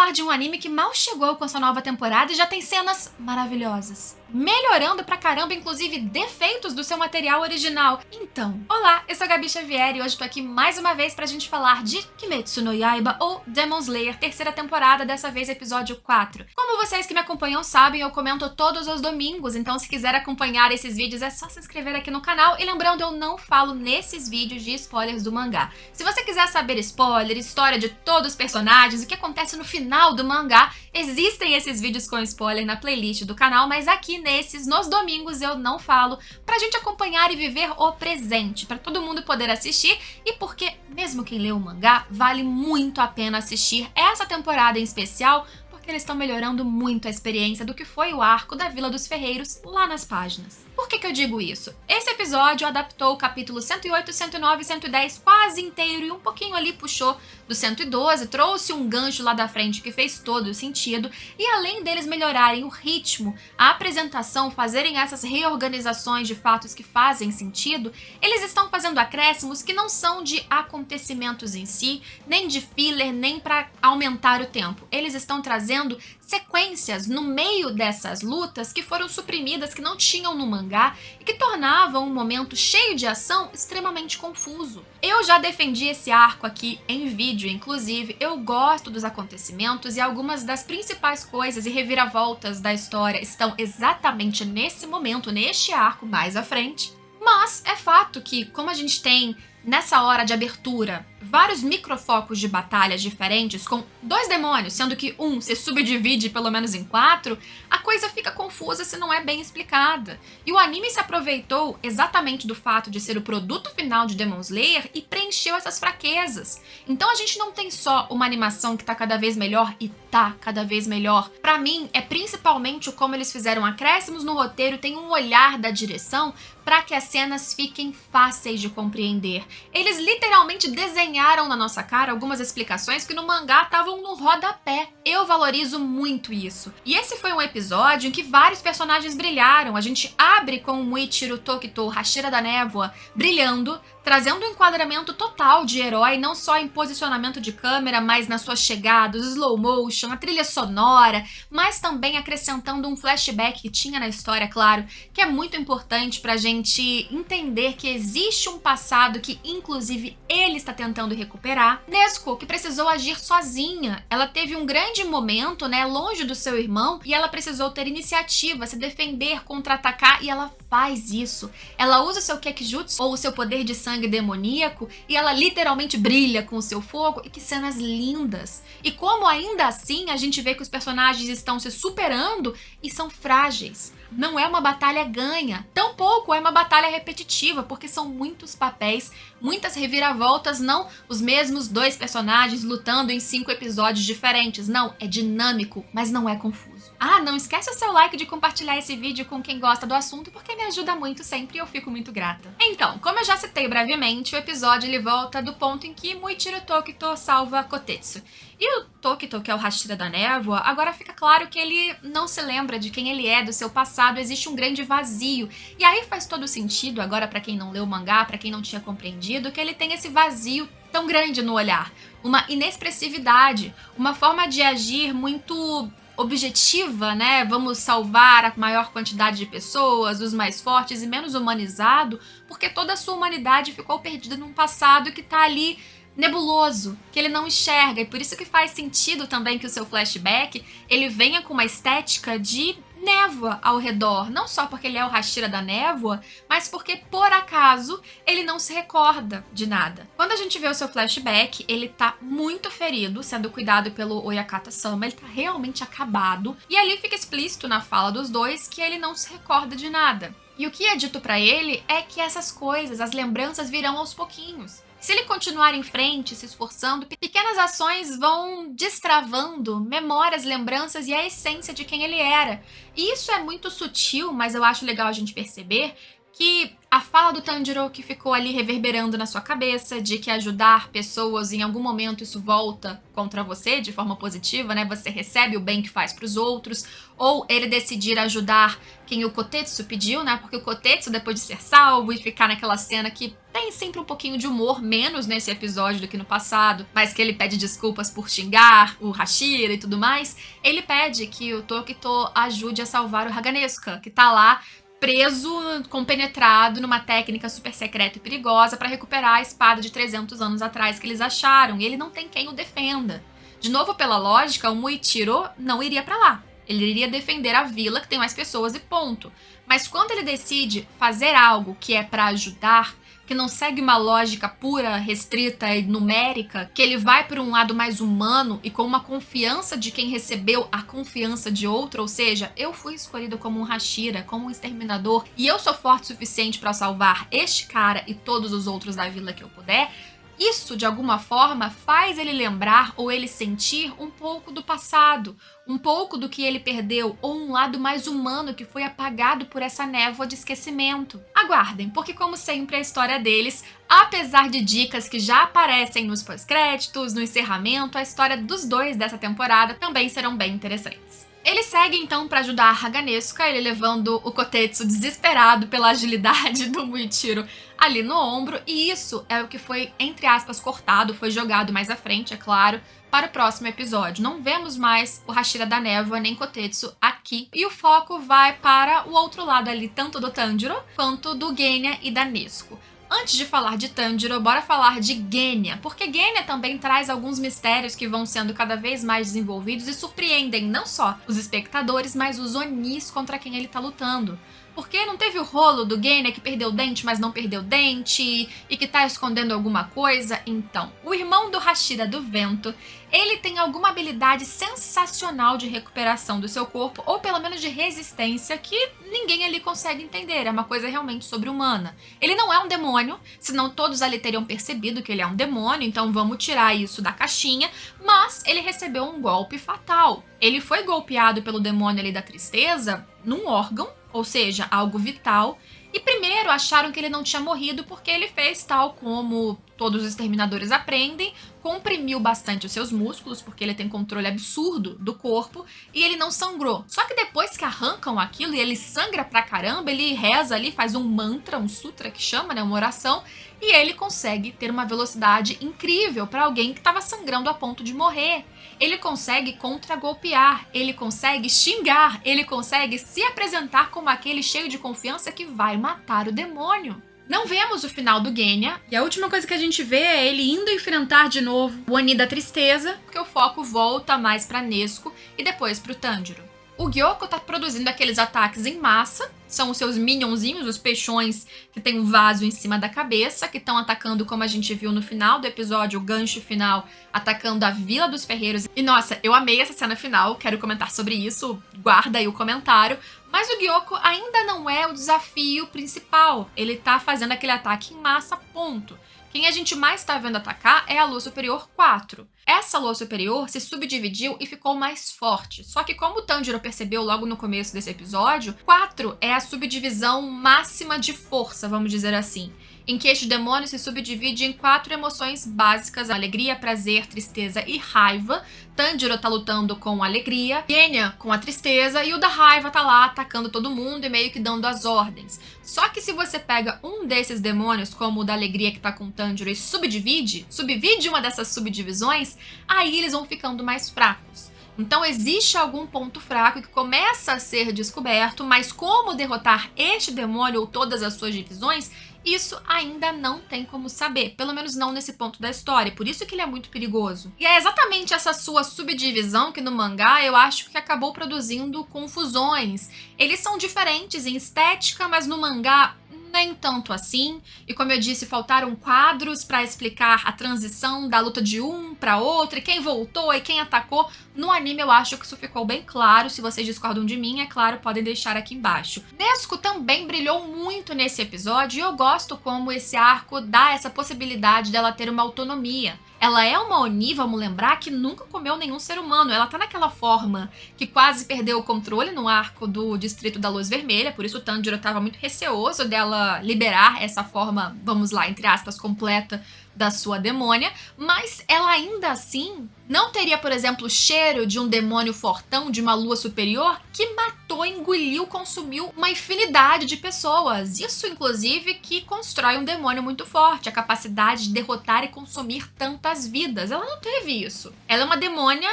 falar de um anime que mal chegou com sua nova temporada e já tem cenas maravilhosas, melhorando pra caramba, inclusive, defeitos do seu material original. Então, olá, eu sou a Gabi Xavier e hoje tô aqui mais uma vez pra gente falar de Kimetsu no Yaiba ou Demon Slayer, terceira temporada, dessa vez episódio 4. Como vocês que me acompanham sabem, eu comento todos os domingos, então se quiser acompanhar esses vídeos é só se inscrever aqui no canal. E lembrando, eu não falo nesses vídeos de spoilers do mangá. Se você quiser saber spoiler, história de todos os personagens, o que acontece no final do mangá, existem esses vídeos com spoiler na playlist do canal, mas aqui nos domingos eu não falo, pra gente acompanhar e viver o presente, pra todo mundo poder assistir, e porque, mesmo quem lê o mangá, vale muito a pena assistir essa temporada em especial, porque eles estão melhorando muito a experiência do que foi o arco da Vila dos Ferreiros lá nas páginas. Por que eu digo isso? Esse episódio adaptou o capítulo 108, 109 e 110 quase inteiro e um pouquinho ali puxou do 112, trouxe um gancho lá da frente que fez todo o sentido, e além deles melhorarem o ritmo, a apresentação, fazerem essas reorganizações de fatos que fazem sentido, eles estão fazendo acréscimos que não são de acontecimentos em si, nem de filler, nem para aumentar o tempo. Eles estão trazendo sequências no meio dessas lutas que foram suprimidas, que não tinham no mangá e que tornavam um momento cheio de ação extremamente confuso. Eu já defendi esse arco aqui em vídeo, inclusive, eu gosto dos acontecimentos e algumas das principais coisas e reviravoltas da história estão exatamente nesse momento, neste arco mais à frente. Mas é fato que, como a gente tem nessa hora de abertura vários microfocos de batalhas diferentes com dois demônios, sendo que um se subdivide pelo menos em 4, a coisa fica confusa se não é bem explicada. E o anime se aproveitou exatamente do fato de ser o produto final de Demon Slayer e preencheu essas fraquezas. Então a gente não tem só uma animação que tá cada vez melhor e tá cada vez melhor. Pra mim, é principalmente o como eles fizeram acréscimos no roteiro, tem um olhar da direção para que as cenas fiquem fáceis de compreender. Eles literalmente desenharam na nossa cara algumas explicações que no mangá estavam no rodapé. Eu valorizo muito isso. E esse foi um episódio em que vários personagens brilharam. A gente abre com o Muichiro Tokito, Hashira da Névoa, brilhando, trazendo um enquadramento total de herói, não só em posicionamento de câmera, mas nas suas chegadas, slow motion, a trilha sonora, mas também acrescentando um flashback que tinha na história, claro, que é muito importante pra gente entender que existe um passado que, inclusive, ele está tentando recuperar. Nezuko, que precisou agir sozinha, ela teve um grande momento, né, longe do seu irmão, e ela precisou ter iniciativa, se defender, contra-atacar, e ela faz isso. Ela usa o seu Kekijutsu, ou o seu poder de sangue demoníaco, e ela literalmente brilha com o seu fogo, e que cenas lindas. E como ainda assim a gente vê que os personagens estão se superando e são frágeis. Não é uma batalha ganha, tampouco é uma batalha repetitiva, porque são muitos papéis, muitas reviravoltas, não os mesmos dois personagens lutando em 5 episódios diferentes. Não, é dinâmico, mas não é confuso. Ah, não esquece o seu like de compartilhar esse vídeo com quem gosta do assunto, porque me ajuda muito sempre e eu fico muito grata. Então, como eu já citei brevemente, o episódio ele volta do ponto em que Muichiro Tokito salva Kotetsu. E o Tokito, que é o Hashira da Névoa, agora fica claro que ele não se lembra de quem ele é, do seu passado, existe um grande vazio. E aí faz todo sentido, agora pra quem não leu o mangá, pra quem não tinha compreendido, que ele tem esse vazio tão grande no olhar. Uma inexpressividade, uma forma de agir muito objetiva, né? Vamos salvar a maior quantidade de pessoas, os mais fortes e menos humanizado, porque toda a sua humanidade ficou perdida num passado que tá ali nebuloso, que ele não enxerga, e por isso que faz sentido também que o seu flashback ele venha com uma estética de névoa ao redor, não só porque ele é o Hashira da Névoa, mas porque, por acaso, ele não se recorda de nada. Quando a gente vê o seu flashback, ele tá muito ferido, sendo cuidado pelo Oyakata-sama, ele tá realmente acabado, e ali fica explícito na fala dos dois que ele não se recorda de nada. E o que é dito pra ele é que essas coisas, as lembranças virão aos pouquinhos. Se ele continuar em frente, se esforçando, pequenas ações vão destravando memórias, lembranças e a essência de quem ele era. E isso é muito sutil, mas eu acho legal a gente perceber, que a fala do Tanjiro que ficou ali reverberando na sua cabeça, de que ajudar pessoas em algum momento isso volta contra você de forma positiva, né? Você recebe o bem que faz para os outros, ou ele decidir ajudar quem o Kotetsu pediu, né? Porque o Kotetsu, depois de ser salvo e ficar naquela cena que tem sempre um pouquinho de humor, menos nesse episódio do que no passado, mas que ele pede desculpas por xingar o Hashira e tudo mais, ele pede que o Tokito ajude a salvar o Haganesuka, que tá lá preso, compenetrado numa técnica super secreta e perigosa para recuperar a espada de 300 anos atrás que eles acharam, e ele não tem quem o defenda. De novo, pela lógica, o Muichiro não iria para lá. Ele iria defender a vila, que tem mais pessoas e ponto. Mas quando ele decide fazer algo que é para ajudar, que não segue uma lógica pura, restrita e numérica, que ele vai por um lado mais humano e com uma confiança de quem recebeu a confiança de outro, ou seja, eu fui escolhido como um Hashira, como um exterminador, e eu sou forte o suficiente para salvar este cara e todos os outros da vila que eu puder. Isso, de alguma forma, faz ele lembrar ou ele sentir um pouco do passado, um pouco do que ele perdeu, ou um lado mais humano que foi apagado por essa névoa de esquecimento. Aguardem, porque como sempre a história deles, apesar de dicas que já aparecem nos pós-créditos, no encerramento, a história dos dois dessa temporada também serão bem interessantes. Ele segue então para ajudar a Haganesuka, ele levando o Kotetsu desesperado pela agilidade do Muichiro ali no ombro, e isso é o que foi, entre aspas, cortado, foi jogado mais à frente, é claro, para o próximo episódio. Não vemos mais o Hashira da Névoa nem Kotetsu aqui, e o foco vai para o outro lado ali, tanto do Tanjiro quanto do Genya e da Nezuko. Antes de falar de Tanjiro, bora falar de Genya, porque Genya também traz alguns mistérios que vão sendo cada vez mais desenvolvidos e surpreendem não só os espectadores, mas os Onis contra quem ele tá lutando. Porque não teve o rolo do Genya que perdeu o dente, mas não perdeu o dente, e que tá escondendo alguma coisa? Então, o irmão do Hashira do Vento, ele tem alguma habilidade sensacional de recuperação do seu corpo, ou pelo menos de resistência, que ninguém ali consegue entender, é uma coisa realmente sobre-humana. Ele não é um demônio, senão todos ali teriam percebido que ele é um demônio, então vamos tirar isso da caixinha, mas ele recebeu um golpe fatal. Ele foi golpeado pelo demônio ali da tristeza num órgão, ou seja, algo vital, e primeiro acharam que ele não tinha morrido porque ele fez tal como todos os exterminadores aprendem, comprimiu bastante os seus músculos, porque ele tem controle absurdo do corpo, e ele não sangrou. Só que depois que arrancam aquilo e ele sangra pra caramba, ele reza ali, faz um mantra, um sutra que chama, né, uma oração, e ele consegue ter uma velocidade incrível para alguém que estava sangrando a ponto de morrer. Ele consegue contragolpear, ele consegue xingar, ele consegue se apresentar como aquele cheio de confiança que vai matar o demônio. Não vemos o final do Genya, e a última coisa que a gente vê é ele indo enfrentar de novo o Oni da Tristeza, porque o foco volta mais pra Nezuko e depois pro Tanjiro. O Gyoko tá produzindo aqueles ataques em massa, são os seus minionzinhos, os peixões que tem um vaso em cima da cabeça, que estão atacando, como a gente viu no final do episódio, o gancho final, atacando a Vila dos Ferreiros. E nossa, eu amei essa cena final, quero comentar sobre isso, guarda aí o comentário. Mas o Gyoko ainda não é o desafio principal, ele tá fazendo aquele ataque em massa, ponto. Quem a gente mais tá vendo atacar é a Lua Superior 4. Essa Lua Superior se subdividiu e ficou mais forte. Só que como o Tanjiro percebeu logo no começo desse episódio, 4 é a subdivisão máxima de força, vamos dizer assim, em que este demônio se subdivide em 4 emoções básicas: alegria, prazer, tristeza e raiva. Tanjiro tá lutando com a alegria, Genya com a tristeza, e o da raiva tá lá atacando todo mundo e meio que dando as ordens. Só que se você pega um desses demônios, como o da alegria que tá com o Tanjiro, e subdivide uma dessas subdivisões, aí eles vão ficando mais fracos. Então existe algum ponto fraco que começa a ser descoberto, mas como derrotar este demônio ou todas as suas divisões, isso ainda não tem como saber, pelo menos não nesse ponto da história, por isso que ele é muito perigoso. E é exatamente essa sua subdivisão que no mangá eu acho que acabou produzindo confusões. Eles são diferentes em estética, mas no mangá nem tanto assim, e como eu disse, faltaram quadros para explicar a transição da luta de um para outro, e quem voltou e quem atacou. No anime eu acho que isso ficou bem claro. Se vocês discordam de mim, é claro, podem deixar aqui embaixo. Nezuko também brilhou muito nesse episódio, e eu gosto como esse arco dá essa possibilidade dela ter uma autonomia. ela é uma Oni, vamos lembrar, que nunca comeu nenhum ser humano. Ela tá naquela forma que quase perdeu o controle no arco do Distrito da Luz Vermelha, por isso o Tanjiro tava muito receoso dela liberar essa forma, vamos lá, entre aspas, completa da sua demônia, mas ela ainda assim não teria, por exemplo, o cheiro de um demônio fortão, de uma lua superior, que matou, engoliu, consumiu uma infinidade de pessoas. Isso, inclusive, que constrói um demônio muito forte, a capacidade de derrotar e consumir tantas vidas. Ela não teve isso. Ela é uma demônia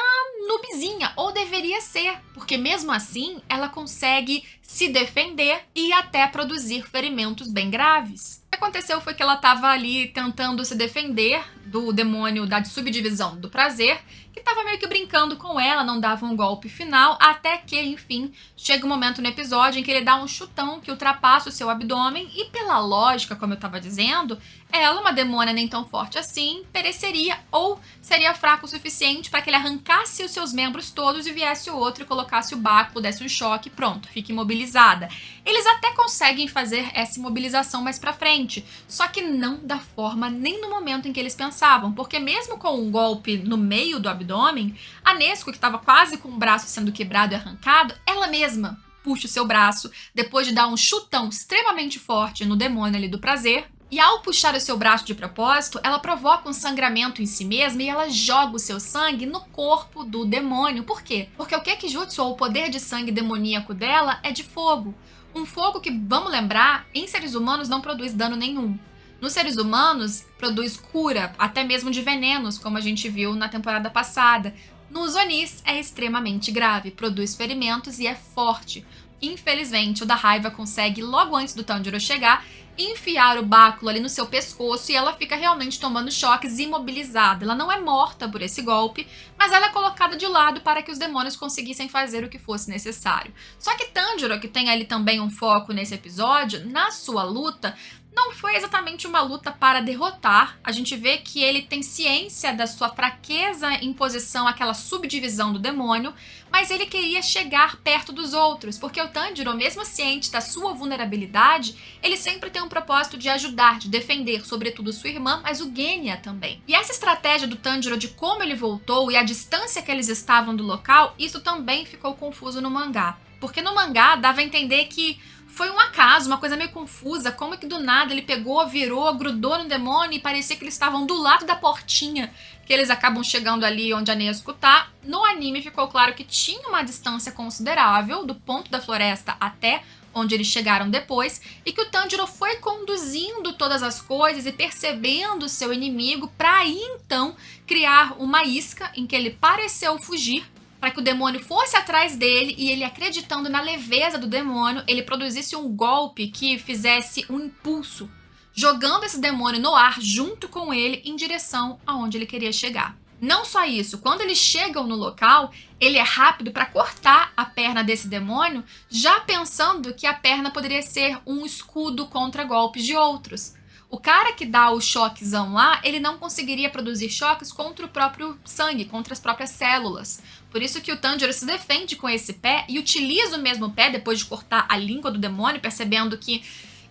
noobzinha, ou deveria ser, porque mesmo assim ela consegue se defender e até produzir ferimentos bem graves. O que aconteceu foi que ela estava ali tentando se defender do demônio da subdivisão do prazer, que estava meio que brincando com ela, não dava um golpe final, até que, enfim, chega um momento no episódio em que ele dá um chutão que ultrapassa o seu abdômen e, pela lógica, como eu estava dizendo, ela, uma demônia nem tão forte assim, pereceria ou seria fraco o suficiente para que ele arrancasse os seus membros todos e viesse o outro e colocasse o báculo, desse um choque, pronto, fica imobilizada. Eles até conseguem fazer essa imobilização mais pra frente, só que não da forma nem no momento em que eles pensavam, porque mesmo com um golpe no meio do abdômen, a Nezuko, que estava quase com o braço sendo quebrado e arrancado, ela mesma puxa o seu braço, depois de dar um chutão extremamente forte no demônio ali do prazer. E ao puxar o seu braço de propósito, ela provoca um sangramento em si mesma e ela joga o seu sangue no corpo do demônio. Por quê? Porque o Gekijutsu, ou o poder de sangue demoníaco dela, é de fogo. Um fogo que, vamos lembrar, em seres humanos não produz dano nenhum. Nos seres humanos, produz cura, até mesmo de venenos, como a gente viu na temporada passada. Nos Onis, é extremamente grave, produz ferimentos e é forte. Infelizmente, o da raiva consegue, logo antes do Tanjiro chegar, enfiar o báculo ali no seu pescoço e ela fica realmente tomando choques e imobilizada. Ela não é morta por esse golpe, mas ela é colocada de lado para que os demônios conseguissem fazer o que fosse necessário. Só que Tanjiro, que tem ali também um foco nesse episódio, na sua luta, não foi exatamente uma luta para derrotar. A gente vê que ele tem ciência da sua fraqueza em posição àquela subdivisão do demônio, mas ele queria chegar perto dos outros, porque o Tanjiro, mesmo ciente da sua vulnerabilidade, ele sempre tem um propósito de ajudar, de defender, sobretudo sua irmã, mas o Genya também. E essa estratégia do Tanjiro de como ele voltou e a distância que eles estavam do local, isso também ficou confuso no mangá. Porque no mangá dava a entender que foi um acaso, uma coisa meio confusa, como que do nada ele pegou, virou, grudou no demônio e parecia que eles estavam do lado da portinha, que eles acabam chegando ali onde a Nezuko tá. No anime ficou claro que tinha uma distância considerável do ponto da floresta até onde eles chegaram depois, e que o Tanjiro foi conduzindo todas as coisas e percebendo o seu inimigo para aí então criar uma isca em que ele pareceu fugir, para que o demônio fosse atrás dele e ele, acreditando na leveza do demônio, ele produzisse um golpe que fizesse um impulso, jogando esse demônio no ar junto com ele em direção aonde ele queria chegar. Não só isso, quando eles chegam no local, ele é rápido para cortar a perna desse demônio, já pensando que a perna poderia ser um escudo contra golpes de outros. O cara que dá o choquezão lá, ele não conseguiria produzir choques contra o próprio sangue, contra as próprias células. Por isso que o Tanjiro se defende com esse pé e utiliza o mesmo pé depois de cortar a língua do demônio, percebendo que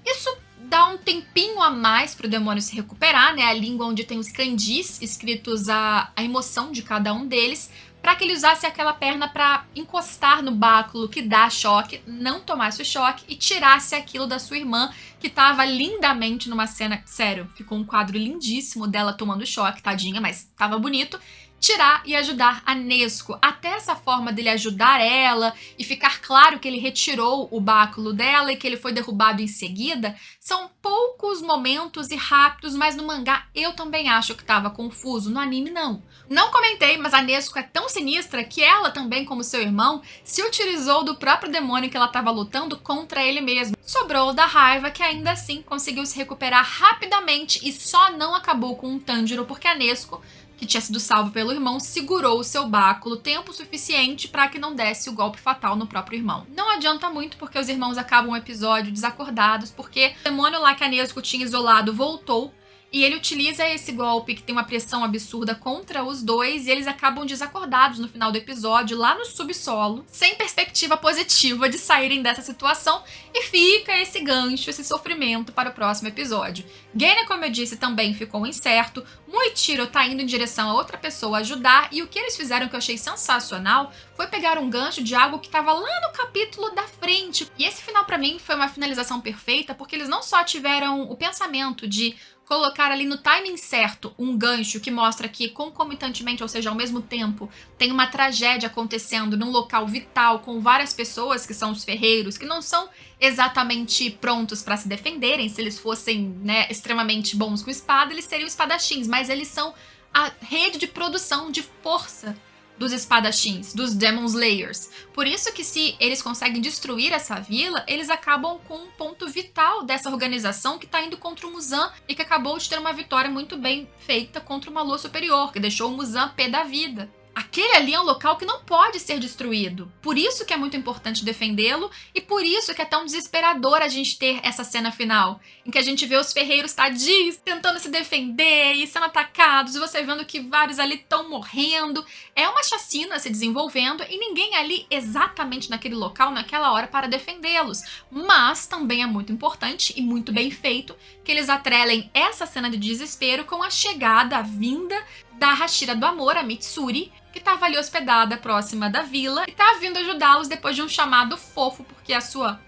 isso dá um tempinho a mais para o demônio se recuperar, né? A língua onde tem os kanjis escritos a emoção de cada um deles, para que ele usasse aquela perna para encostar no báculo que dá choque, não tomasse o choque e tirasse aquilo da sua irmã, que estava lindamente numa cena, sério, ficou um quadro lindíssimo dela tomando choque, tadinha, mas estava bonito, tirar e ajudar a Nezuko. Até essa forma dele ajudar ela e ficar claro que ele retirou o báculo dela e que ele foi derrubado em seguida, são poucos momentos e rápidos, mas no mangá eu também acho que estava confuso, no anime não. Não comentei, mas a Nezuko é tão sinistra que ela também, como seu irmão, se utilizou do próprio demônio que ela estava lutando contra ele mesmo. Sobrou da raiva, que ainda assim conseguiu se recuperar rapidamente e só não acabou com o Tanjiro porque a Nezuko, que tinha sido salvo pelo irmão, segurou o seu báculo tempo suficiente para que não desse o golpe fatal no próprio irmão. Não adianta muito porque os irmãos acabam o episódio desacordados, porque o demônio lá que a Nezuko tinha isolado voltou e ele utiliza esse golpe que tem uma pressão absurda contra os dois e eles acabam desacordados no final do episódio, lá no subsolo, sem perspectiva positiva de saírem dessa situação e fica esse gancho, esse sofrimento para o próximo episódio. Genya, como eu disse, também ficou incerto, Muichiro tá indo em direção a outra pessoa ajudar e o que eles fizeram que eu achei sensacional foi pegar um gancho de algo que estava lá no capítulo da frente. E esse final pra mim foi uma finalização perfeita porque eles não só tiveram o pensamento de colocar ali no timing certo um gancho que mostra que concomitantemente, ou seja, ao mesmo tempo, tem uma tragédia acontecendo num local vital com várias pessoas que são os ferreiros, que não são exatamente prontos para se defenderem. Se eles fossem, né, extremamente bons com espada, eles seriam espadachins, mas eles são a rede de produção de força dos espadachins, dos Demon Slayers. Por isso que se eles conseguem destruir essa vila, eles acabam com um ponto vital dessa organização que tá indo contra o Muzan e que acabou de ter uma vitória muito bem feita contra uma lua superior, que deixou o Muzan pé da vida. Aquele ali é um local que não pode ser destruído. Por isso que é muito importante defendê-lo e por isso que é tão desesperador a gente ter essa cena final, em que a gente vê os ferreiros tadios tentando se defender e sendo atacados, e você vendo que vários ali estão morrendo. É uma chacina se desenvolvendo e ninguém ali exatamente naquele local, naquela hora, para defendê-los. Mas também é muito importante e muito bem feito que eles atrelem essa cena de desespero com a chegada, a vinda da Hashira do Amor, a Mitsuri, que estava ali hospedada próxima da vila e tá vindo ajudá-los depois de um chamado fofo, porque a sua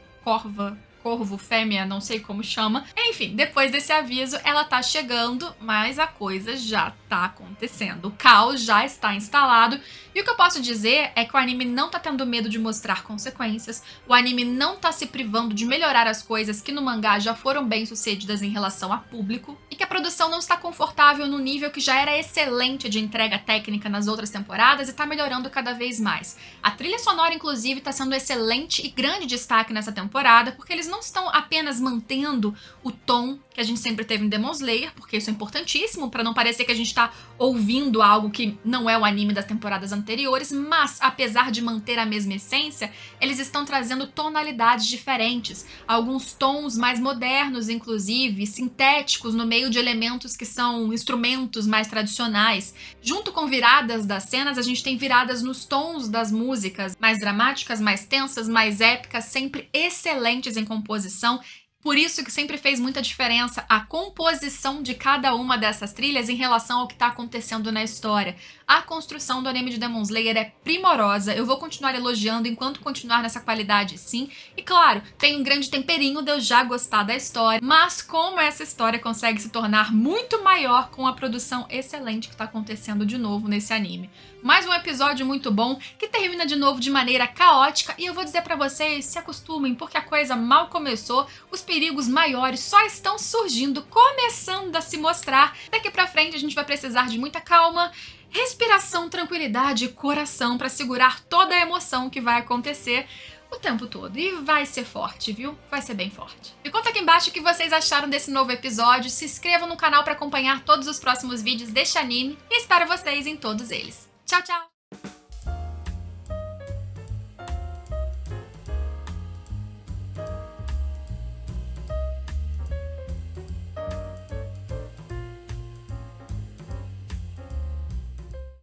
corvo, fêmea, não sei como chama. Enfim, depois desse aviso, ela tá chegando, mas a coisa já tá acontecendo. O caos já está instalado. E o que eu posso dizer é que o anime não tá tendo medo de mostrar consequências, o anime não tá se privando de melhorar as coisas que no mangá já foram bem sucedidas em relação a público, e que a produção não está confortável no nível que já era excelente de entrega técnica nas outras temporadas e tá melhorando cada vez mais. A trilha sonora, inclusive, tá sendo excelente e grande destaque nessa temporada, porque eles não estão apenas mantendo o tom que a gente sempre teve em Demon Slayer, porque isso é importantíssimo para não parecer que a gente tá ouvindo algo que não é o anime das temporadas anteriores, mas apesar de manter a mesma essência, eles estão trazendo tonalidades diferentes, alguns tons mais modernos, inclusive, sintéticos no meio de elementos que são instrumentos mais tradicionais. Junto com viradas das cenas, a gente tem viradas nos tons das músicas, mais dramáticas, mais tensas, mais épicas, sempre excelentes em composição. Por isso que sempre fez muita diferença a composição de cada uma dessas trilhas em relação ao que está acontecendo na história. A construção do anime de Demon Slayer é primorosa, eu vou continuar elogiando enquanto continuar nessa qualidade, sim. E claro, tem um grande temperinho de eu já gostar da história, mas como essa história consegue se tornar muito maior com a produção excelente que está acontecendo de novo nesse anime. Mais um episódio muito bom, que termina de novo de maneira caótica, e eu vou dizer pra vocês, se acostumem, porque a coisa mal começou, os perigos maiores só estão surgindo, começando a se mostrar. Daqui pra frente a gente vai precisar de muita calma, respiração, tranquilidade e coração pra segurar toda a emoção que vai acontecer o tempo todo. E vai ser forte, viu? Vai ser bem forte. Me conta aqui embaixo o que vocês acharam desse novo episódio, se inscrevam no canal pra acompanhar todos os próximos vídeos deste anime e espero vocês em todos eles. Tchau, tchau!